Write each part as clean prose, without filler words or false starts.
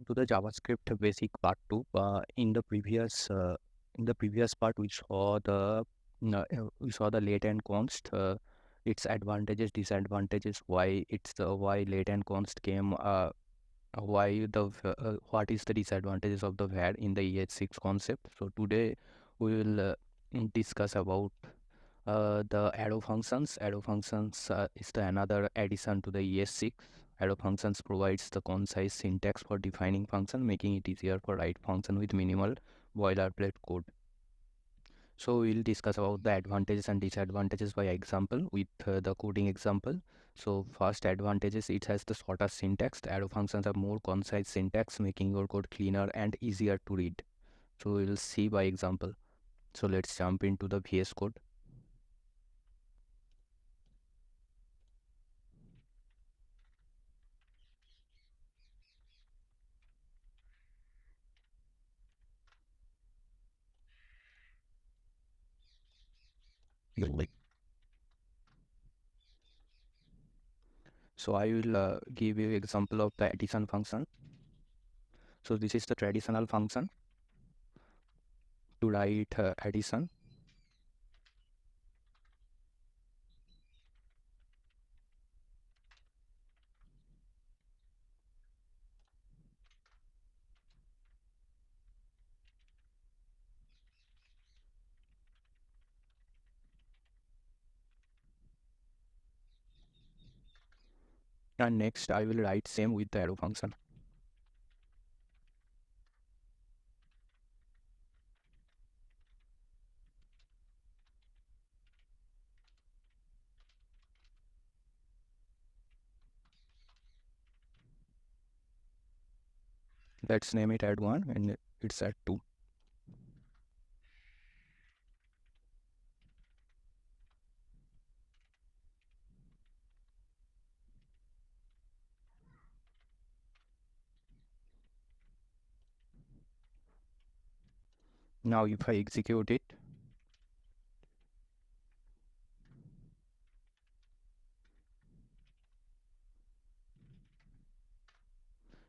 to the JavaScript basic part 2. In the previous part, we saw the latent const, its advantages, disadvantages, why latent const came, what is the disadvantages of the var in the EH6 concept. So today we will discuss about the arrow functions. Arrow functions is the another addition to the ES6. Arrow functions provides the concise syntax for defining function, making it easier for write function with minimal boilerplate code. So we'll discuss about the advantages and disadvantages by example with the coding example. So first advantages, it has the shorter syntax. The arrow functions have more concise syntax, making your code cleaner and easier to read. So we'll see by example. So let's jump into the VS Code. So I will give you example of the addition function. So this is the traditional function to write addition. And next I will write same with the arrow function. Let's name it add 1 and it's at 2. Now if I execute it,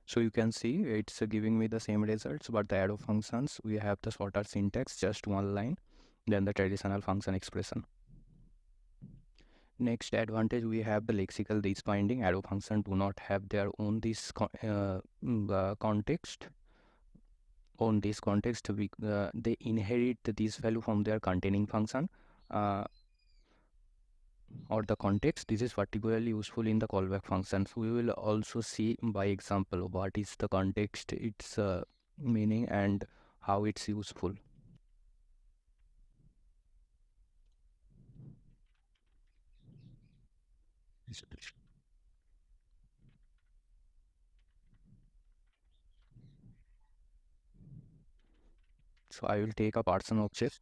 so you can see it's giving me the same results, but the arrow functions, we have the shorter syntax, just one line, than the traditional function expression. Next advantage, we have the lexical this binding. Arrow function do not have their own context. On this context, they inherit this value from their containing function uh, or the context. This is particularly useful in the callback functions. We will also see by example what is the context, its meaning, and how it's useful. So I will take a person object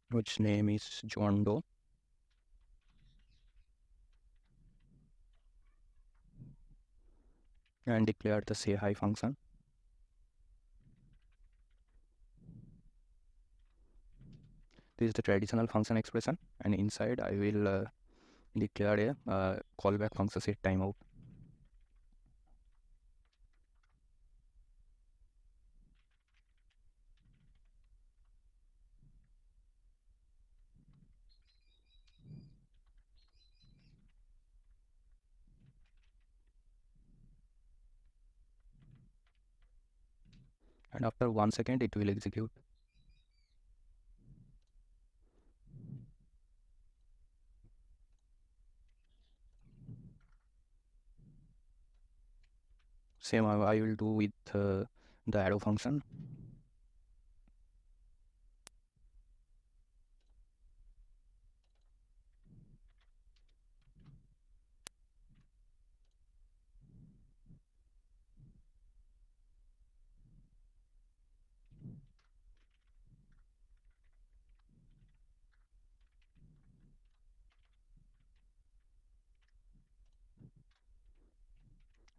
which name is John Doe and declare the say hi function. This is the traditional function expression, and inside I will declare a callback function set timeout. And after 1 second it will execute. Same I will do with the arrow function.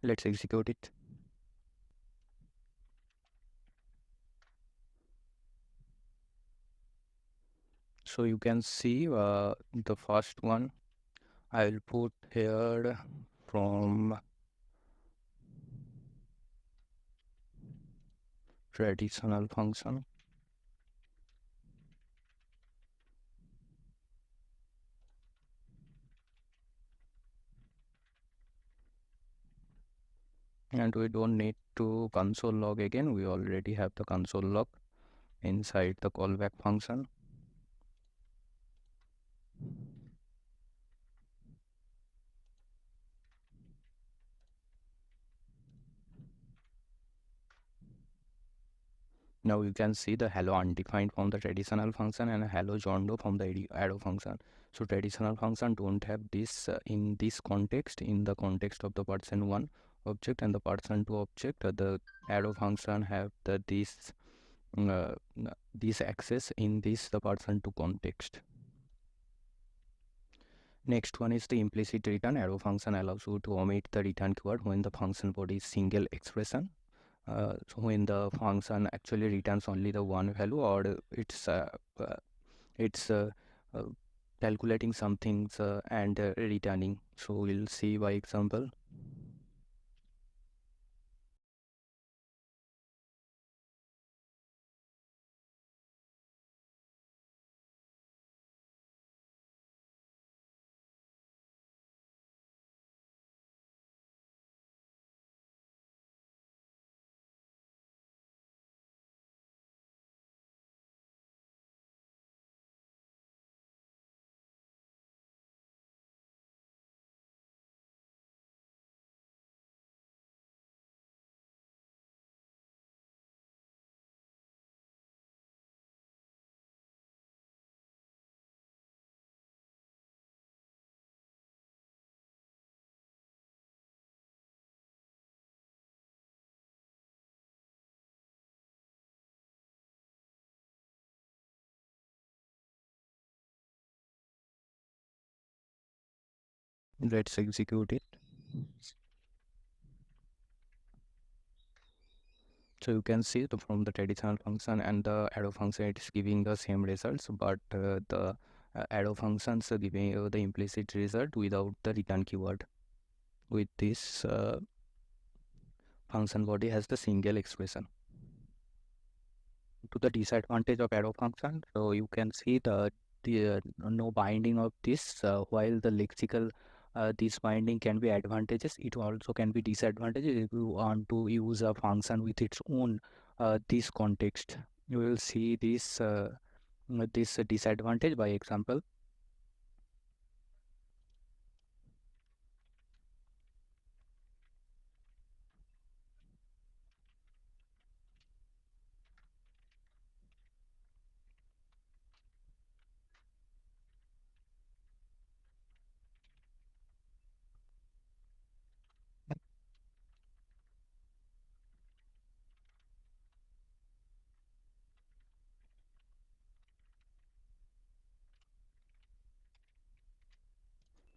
Let's execute it. So you can see the first one I will put here from traditional function. And we don't need to console log again. We already have the console log inside the callback function. Now you can see the hello undefined from the traditional function and hello jondo from the arrow function. So traditional function don't have this in this context, in the context of the person1 object and the person2 object. The arrow function have uh, this access in this the person2 context. Next one is the implicit return. Arrow function allows you to omit the return keyword when the function body is single expression. So when the function actually returns only the one value, or it's uh, calculating some things and returning. So we'll see by example. Let's execute it. So you can see from the traditional function and the arrow function, it's giving the same results, but the arrow functions are giving the implicit result without the return keyword. With this function body has the single expression. To the disadvantage of arrow function, so you can see the no binding of this, while the lexical this binding can be advantages, it also can be disadvantages if you want to use a function with its own this context. You will see this disadvantage by example.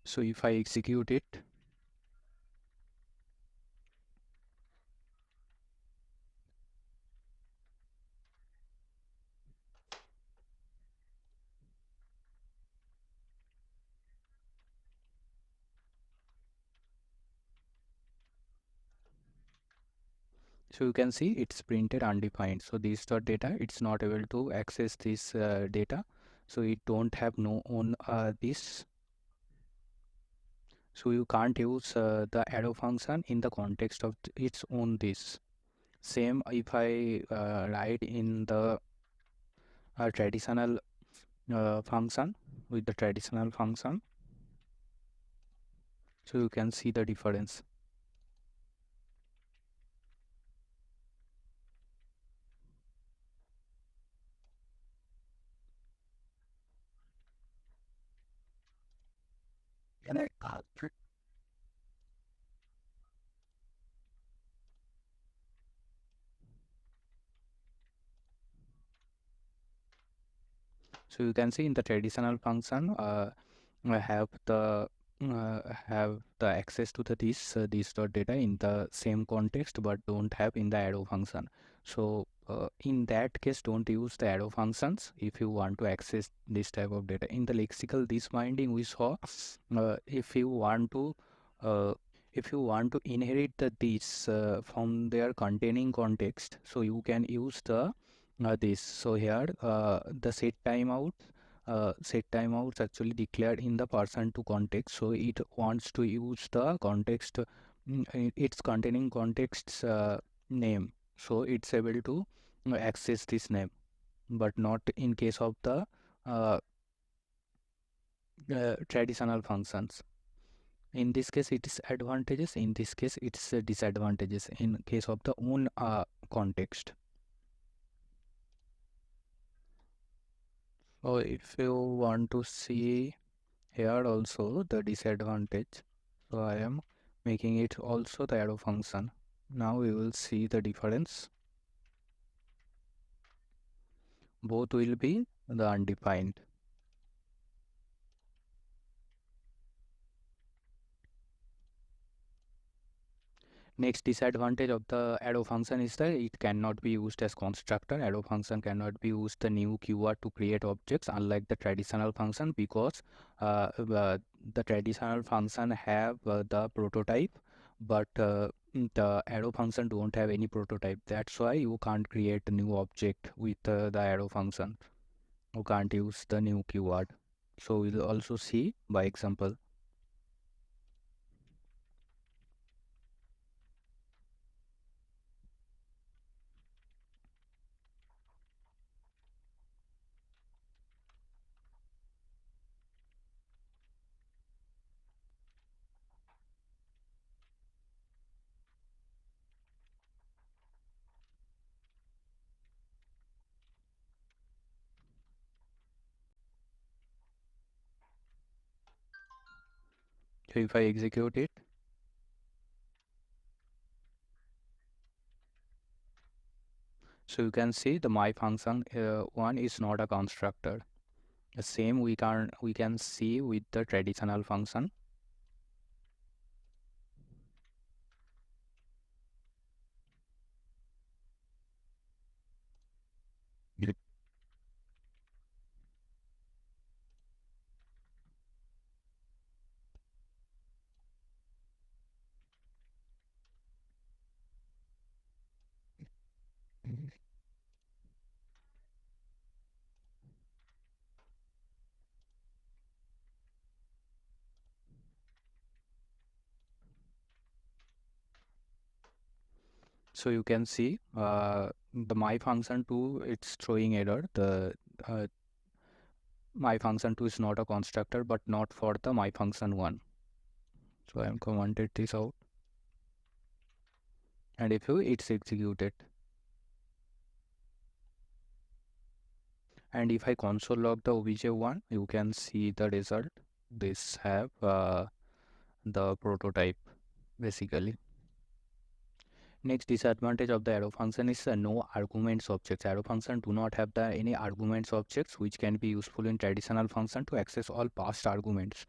So if I execute it, so you can see it's printed undefined. So this dot data, it's not able to access this data. So it don't have no own this. So you can't use the arrow function in the context of its own this. Same if I write in the traditional function with the traditional function. So you can see the difference. So you can see in the traditional function have the access to the this dot data in the same context, but don't have in the arrow function. So in that case, don't use the arrow functions if you want to access this type of data. In the lexical this binding we saw, if you want to uh, If you want to inherit this from their containing context, so you can use the this. So here the set timeouts actually declared in the person to context. So it wants to use the context, its containing context's name. So it's able to access this name, but not in case of the uh, traditional functions. In this case it is advantages, in this case it's disadvantages in case of the own context. So if you want to see here also the disadvantage, so I am making it also the arrow function. Now we will see the difference. Both will be the undefined. Next disadvantage of the arrow function is that it cannot be used as constructor. Arrow function cannot be used the new keyword to create objects, unlike the traditional function, because the traditional function have the prototype, but the arrow function don't have any prototype. That's why you can't create a new object with the arrow function. You can't use the new keyword. So we'll also see by example. So if I execute it, so you can see the my function one is not a constructor. The same we can see with the traditional function. Yep. So you can see the my function 2 it's throwing error. The uh, my function 2 is not a constructor, but not for the my function 1. So I am commented this out, and if you it's executed, and if I console log the obj1, you can see the result. This have the prototype basically. Next disadvantage of the arrow function is no arguments objects. Arrow function do not have the any arguments objects, which can be useful in traditional function to access all past arguments.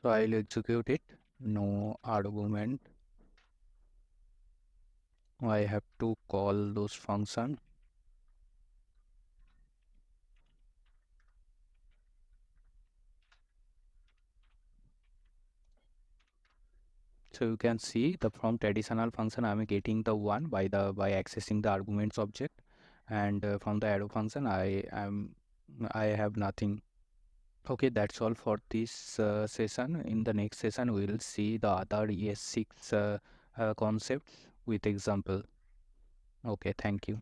So I'll execute it. No argument. I have to call those function. So you can see the from traditional function I'm getting the one by accessing the arguments object, and from the arrow function I have nothing. Okay, that's all for this session. In the next session, we will see the other ES6 concepts with example. Okay, thank you.